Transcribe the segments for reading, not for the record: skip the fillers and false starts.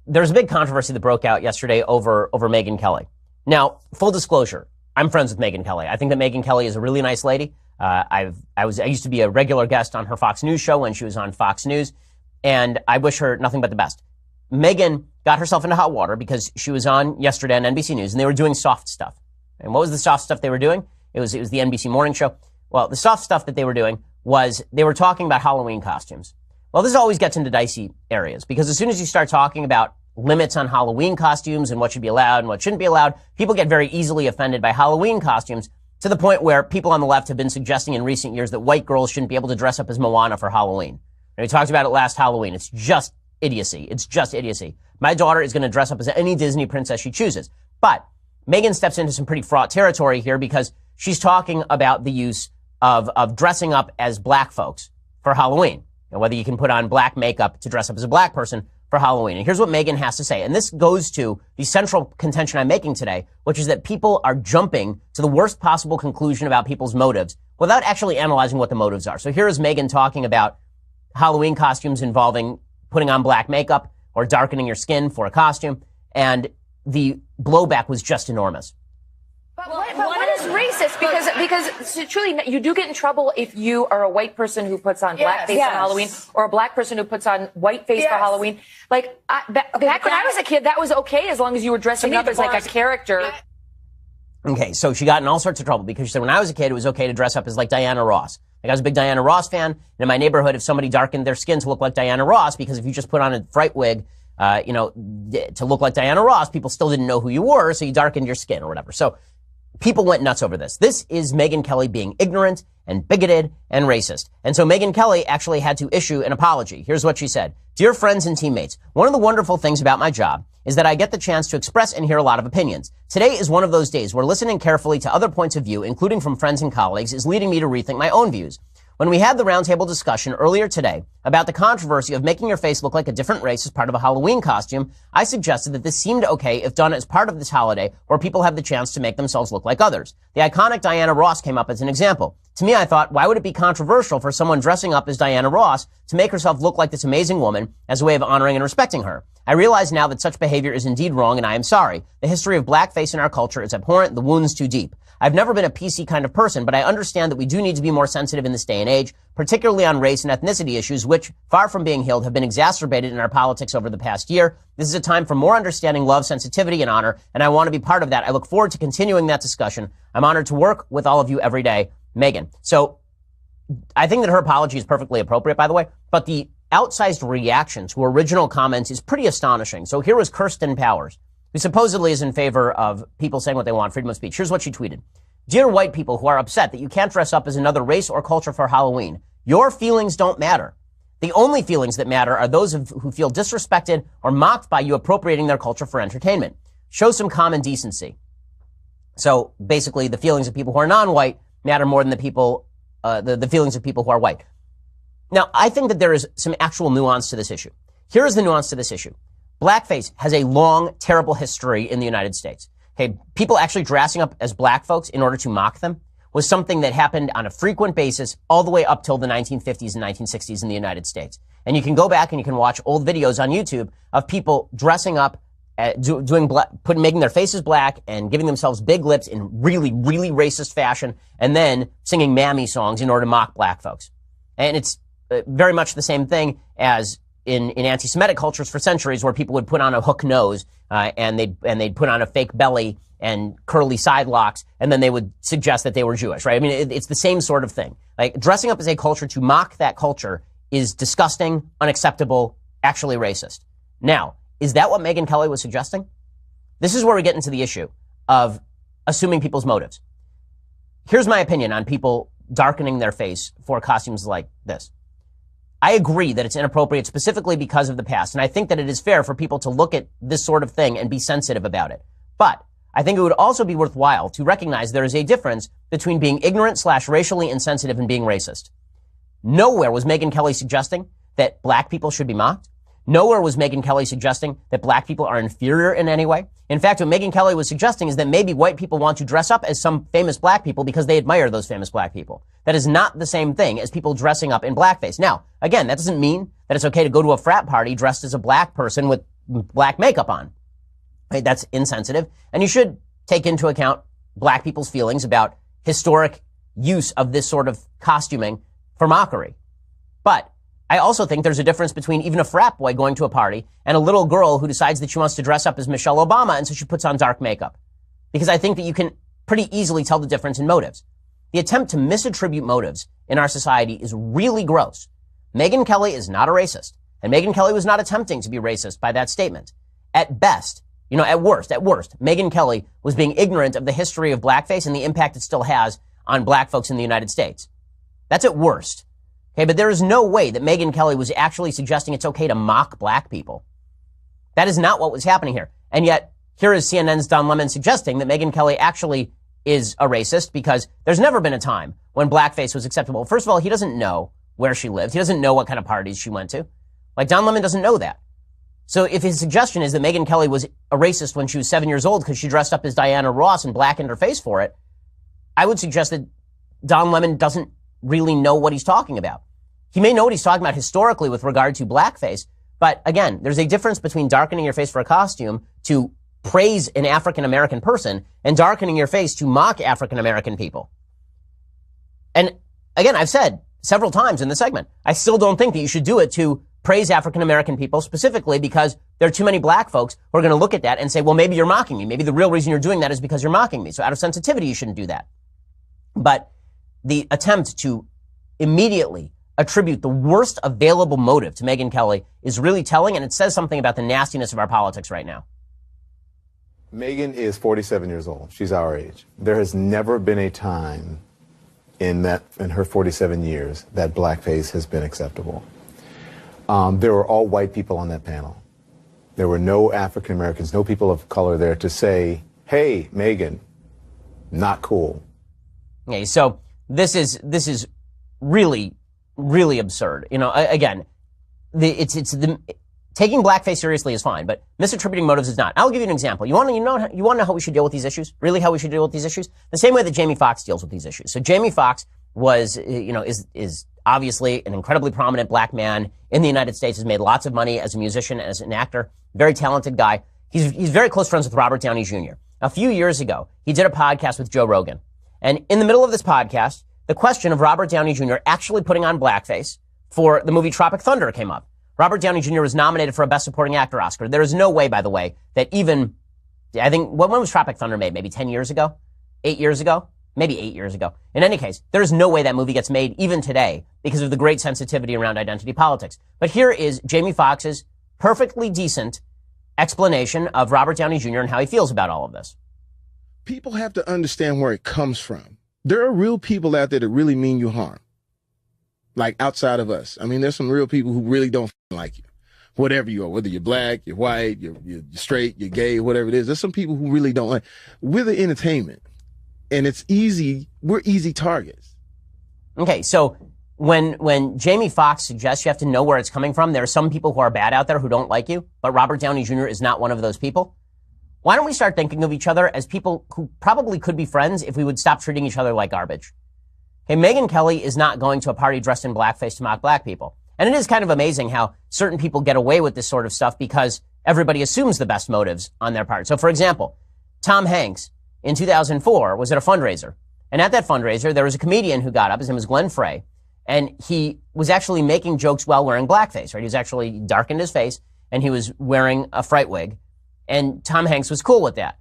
there's a big controversy that broke out yesterday over Megyn Kelly. Now, full disclosure, I'm friends with Megyn Kelly. I think that Megyn Kelly is a really nice lady. I used to be a regular guest on her Fox News show when she was on Fox News, and I wish her nothing but the best. Megyn got herself into hot water because she was on yesterday on NBC News, and they were doing soft stuff. And what was the soft stuff they were doing? It was the NBC morning show. Well, the soft stuff that they were doing was they were talking about Halloween costumes. Well, this always gets into dicey areas because as soon as you start talking about limits on Halloween costumes and what should be allowed and what shouldn't be allowed, people get very easily offended by Halloween costumes to the point where people on the left have been suggesting in recent years that white girls shouldn't be able to dress up as Moana for Halloween. And we talked about it last Halloween. It's just idiocy. It's just idiocy. My daughter is going to dress up as any Disney princess she chooses. But Megyn steps into some pretty fraught territory here because she's talking about the use of dressing up as black folks for Halloween. And whether you can put on black makeup to dress up as a black person for Halloween. And here's what Megyn has to say. And this goes to the central contention I'm making today, which is that people are jumping to the worst possible conclusion about people's motives without actually analyzing what the motives are. So here is Megyn talking about Halloween costumes involving putting on black makeup or darkening your skin for a costume. And the blowback was just enormous. But what is racist? Because truly, you do get in trouble if you are a white person who puts on blackface for Halloween or a black person who puts on whiteface for Halloween. Like, back when I was a kid, that was okay as long as you were dressing up as like a character. Okay, so she got in all sorts of trouble because she said when I was a kid, it was okay to dress up as like Diana Ross. Like I was a big Diana Ross fan. And in my neighborhood, if somebody darkened their skin to look like Diana Ross, because if you just put on a fright wig, to look like Diana Ross, people still didn't know who you were, so you darkened your skin or whatever. So people went nuts over this. This is Megyn Kelly being ignorant and bigoted and racist. And so Megyn Kelly actually had to issue an apology. Here's what she said. Dear friends and teammates, one of the wonderful things about my job is that I get the chance to express and hear a lot of opinions. Today is one of those days where listening carefully to other points of view, including from friends and colleagues, is leading me to rethink my own views. When we had the roundtable discussion earlier today about the controversy of making your face look like a different race as part of a Halloween costume, I suggested that this seemed okay if done as part of this holiday where people have the chance to make themselves look like others. The iconic Diana Ross came up as an example. To me, I thought, why would it be controversial for someone dressing up as Diana Ross to make herself look like this amazing woman as a way of honoring and respecting her? I realize now that such behavior is indeed wrong, and I am sorry. The history of blackface in our culture is abhorrent, the wounds too deep. I've never been a PC kind of person, but I understand that we do need to be more sensitive in this day and age, particularly on race and ethnicity issues, which, far from being healed, have been exacerbated in our politics over the past year. This is a time for more understanding, love, sensitivity, and honor, and I want to be part of that. I look forward to continuing that discussion. I'm honored to work with all of you every day. Megyn. So I think that her apology is perfectly appropriate, by the way, but the outsized reaction to original comments is pretty astonishing. So here was Kirsten Powers, who supposedly is in favor of people saying what they want, freedom of speech. Here's what she tweeted. Dear white people who are upset that you can't dress up as another race or culture for Halloween, your feelings don't matter. The only feelings that matter are those who feel disrespected or mocked by you appropriating their culture for entertainment. Show some common decency. So basically, the feelings of people who are non-white matter more than the feelings of people who are white. Now, I think that there is some actual nuance to this issue. Here is the nuance to this issue. Blackface has a long, terrible history in the United States. Okay, people actually dressing up as black folks in order to mock them was something that happened on a frequent basis all the way up till the 1950s and 1960s in the United States. And you can go back and you can watch old videos on YouTube of people dressing up, making their faces black and giving themselves big lips in really, really racist fashion, and then singing mammy songs in order to mock black folks. And it's very much the same thing as in anti-Semitic cultures for centuries, where people would put on a hook nose and they'd put on a fake belly and curly side locks, and then they would suggest that they were Jewish, right? I mean, it's the same sort of thing. Like, dressing up as a culture to mock that culture is disgusting, unacceptable, actually racist. Now, is that what Megyn Kelly was suggesting? This is where we get into the issue of assuming people's motives. Here's my opinion on people darkening their face for costumes like this. I agree that it's inappropriate specifically because of the past, and I think that it is fair for people to look at this sort of thing and be sensitive about it. But I think it would also be worthwhile to recognize there is a difference between being ignorant/racially insensitive and being racist. Nowhere was Megyn Kelly suggesting that black people should be mocked. Nowhere was Megyn Kelly suggesting that black people are inferior in any way. In fact, what Megyn Kelly was suggesting is that maybe white people want to dress up as some famous black people because they admire those famous black people. That is not the same thing as people dressing up in blackface. Now, again, that doesn't mean that it's okay to go to a frat party dressed as a black person with black makeup on. Right? That's insensitive. And you should take into account black people's feelings about historic use of this sort of costuming for mockery. But I also think there's a difference between even a frat boy going to a party and a little girl who decides that she wants to dress up as Michelle Obama, and so she puts on dark makeup. Because I think that you can pretty easily tell the difference in motives. The attempt to misattribute motives in our society is really gross. Megyn Kelly is not a racist, and Megyn Kelly was not attempting to be racist by that statement. At best, at worst, Megyn Kelly was being ignorant of the history of blackface and the impact it still has on black folks in the United States. That's at worst. Okay, but there is no way that Megyn Kelly was actually suggesting it's okay to mock black people. That is not what was happening here. And yet, here is CNN's Don Lemon suggesting that Megyn Kelly actually is a racist because there's never been a time when blackface was acceptable. First of all, he doesn't know where she lived. He doesn't know what kind of parties she went to. Like, Don Lemon doesn't know that. So if his suggestion is that Megyn Kelly was a racist when she was 7 years old because she dressed up as Diana Ross and blackened her face for it, I would suggest that Don Lemon doesn't really know what he's talking about. He may know what he's talking about historically with regard to blackface, but again, there's a difference between darkening your face for a costume to praise an African-American person and darkening your face to mock African-American people. And again, I've said several times in the segment, I still don't think that you should do it to praise African-American people specifically because there are too many black folks who are going to look at that and say, well, maybe you're mocking me. Maybe the real reason you're doing that is because you're mocking me. So out of sensitivity, you shouldn't do that. But the attempt to immediately attribute the worst available motive to Megyn Kelly is really telling, and it says something about the nastiness of our politics right now. Megyn is 47 years old. She's our age. There has never been a time in her 47 years that blackface has been acceptable. There were all white people on that panel. There were no African Americans, no people of color there to say, hey, Megyn, not cool. Okay, so this is really, really absurd. Again, taking blackface seriously is fine, but misattributing motives is not. I'll give you an example. You want to know how we should deal with these issues? Really, how we should deal with these issues? The same way that Jamie Foxx deals with these issues. So Jamie Foxx was, is obviously an incredibly prominent black man in the United States, has made lots of money as a musician, as an actor, very talented guy. He's very close friends with Robert Downey Jr. A few years ago, he did a podcast with Joe Rogan. And in the middle of this podcast, the question of Robert Downey Jr. actually putting on blackface for the movie Tropic Thunder came up. Robert Downey Jr. was nominated for a Best Supporting Actor Oscar. There is no way, by the way, that even, I think, when was Tropic Thunder made? Maybe 10 years ago? 8 years ago? Maybe 8 years ago. In any case, there is no way that movie gets made even today because of the great sensitivity around identity politics. But here is Jamie Foxx's perfectly decent explanation of Robert Downey Jr. and how he feels about all of this. People have to understand where it comes from. There are real people out there that really mean you harm. Like outside of us. I mean, there's some real people who really don't like you. Whatever you are, whether you're black, you're white, you're straight, you're gay, whatever it is. There's some people who really don't like. We're the entertainment. And it's easy. We're easy targets. Okay, so when Jamie Foxx suggests you have to know where it's coming from, there are some people who are bad out there who don't like you, but Robert Downey Jr. is not one of those people. Why don't we start thinking of each other as people who probably could be friends if we would stop treating each other like garbage? Okay, Megyn Kelly is not going to a party dressed in blackface to mock black people. And it is kind of amazing how certain people get away with this sort of stuff because everybody assumes the best motives on their part. So, for example, Tom Hanks in 2004 was at a fundraiser. And at that fundraiser, there was a comedian who got up. His name was Glenn Frey. And he was actually making jokes while wearing blackface, right? He was actually darkened his face and he was wearing a fright wig. And Tom Hanks was cool with that.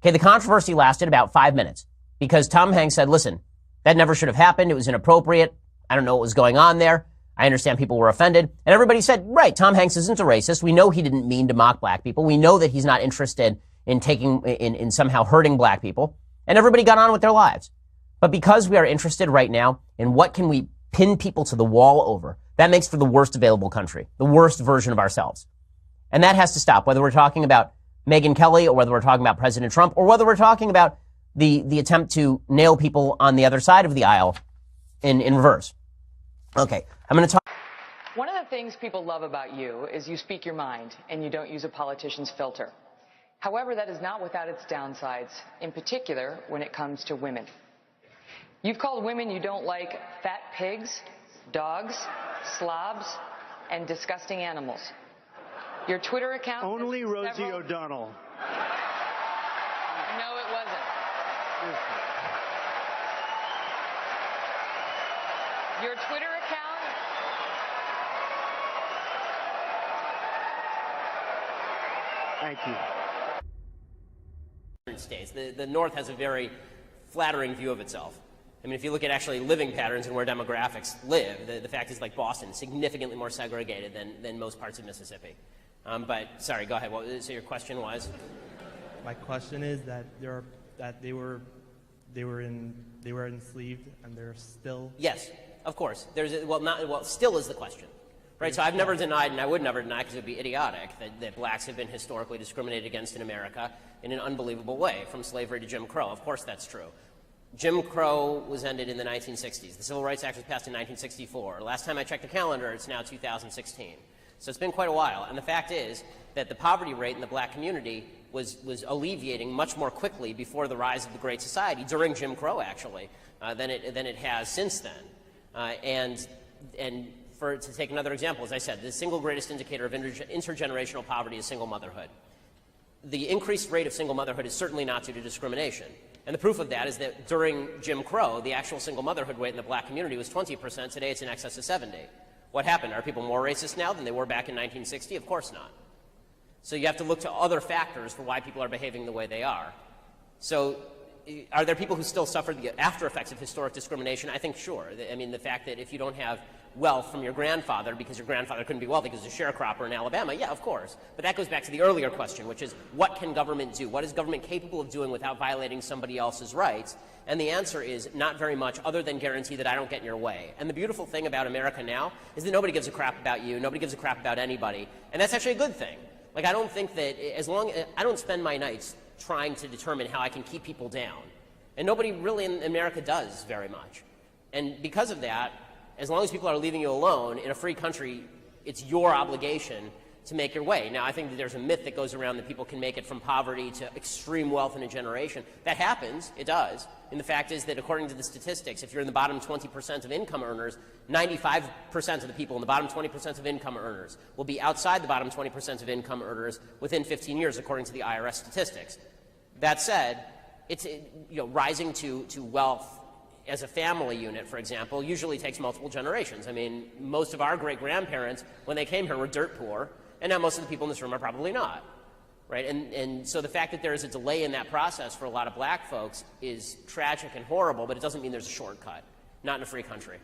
Okay, the controversy lasted about 5 minutes because Tom Hanks said, listen, that never should have happened. It was inappropriate. I don't know what was going on there. I understand people were offended. And everybody said, right, Tom Hanks isn't a racist. We know he didn't mean to mock black people. We know that he's not interested in somehow hurting black people. And everybody got on with their lives. But because we are interested right now in what can we pin people to the wall over, that makes for the worst available country, the worst version of ourselves. And that has to stop, whether we're talking about Megyn Kelly or whether we're talking about President Trump or whether we're talking about the attempt to nail people on the other side of the aisle in reverse. Okay, I'm going to talk. One of the things people love about you is you speak your mind and you don't use a politician's filter. However, that is not without its downsides, in particular when it comes to women. You've called women you don't like fat pigs, dogs, slobs, and disgusting animals. Your Twitter account? Only Rosie O'Donnell. No, it wasn't. Your Twitter account? Thank you. States. The North has a very flattering view of itself. I mean, if you look at actually living patterns and where demographics live, the fact is, like Boston, significantly more segregated than most parts of Mississippi. But sorry, go ahead. So your question was? My question is that they were enslaved and they're still. Yes, of course. Still is the question. Right, so I've never denied, and I would never deny because it would be idiotic, that blacks have been historically discriminated against in America in an unbelievable way, from slavery to Jim Crow. Of course that's true. Jim Crow was ended in the 1960s. The Civil Rights Act was passed in 1964. Last time I checked the calendar, it's now 2016. So it's been quite a while. And the fact is that the poverty rate in the black community was alleviating much more quickly before the rise of the Great Society, during Jim Crow actually, than it has since then. To take another example, as I said, the single greatest indicator of intergenerational poverty is single motherhood. The increased rate of single motherhood is certainly not due to discrimination. And the proof of that is that during Jim Crow, the actual single motherhood rate in the black community was 20%. Today it's in excess of 70%. What happened? Are people more racist now than they were back in 1960? Of course not. So you have to look to other factors for why people are behaving the way they are. So are there people who still suffer the after effects of historic discrimination? I think sure. I mean, the fact that if you don't have wealth from your grandfather because your grandfather couldn't be wealthy because he was a sharecropper in Alabama, yeah, of course. But that goes back to the earlier question, which is, what can government do? What is government capable of doing without violating somebody else's rights? And the answer is not very much, other than guarantee that I don't get in your way. And the beautiful thing about America now is that nobody gives a crap about you, nobody gives a crap about anybody, and that's actually a good thing. Like, I don't think that I don't spend my nights trying to determine how I can keep people down. And nobody really in America does very much. And because of that, as long as people are leaving you alone, in a free country, it's your obligation to make your way. Now, I think that there's a myth that goes around that people can make it from poverty to extreme wealth in a generation. That happens. It does. And the fact is that according to the statistics, if you're in the bottom 20% of income earners, 95% of the people in the bottom 20% of income earners will be outside the bottom 20% of income earners within 15 years, according to the IRS statistics. That said, it's, rising to wealth as a family unit, for example, usually takes multiple generations. I mean, most of our great-grandparents, when they came here, were dirt poor, and now most of the people in this room are probably not, right? And so the fact that there is a delay in that process for a lot of black folks is tragic and horrible, but it doesn't mean there's a shortcut, not in a free country.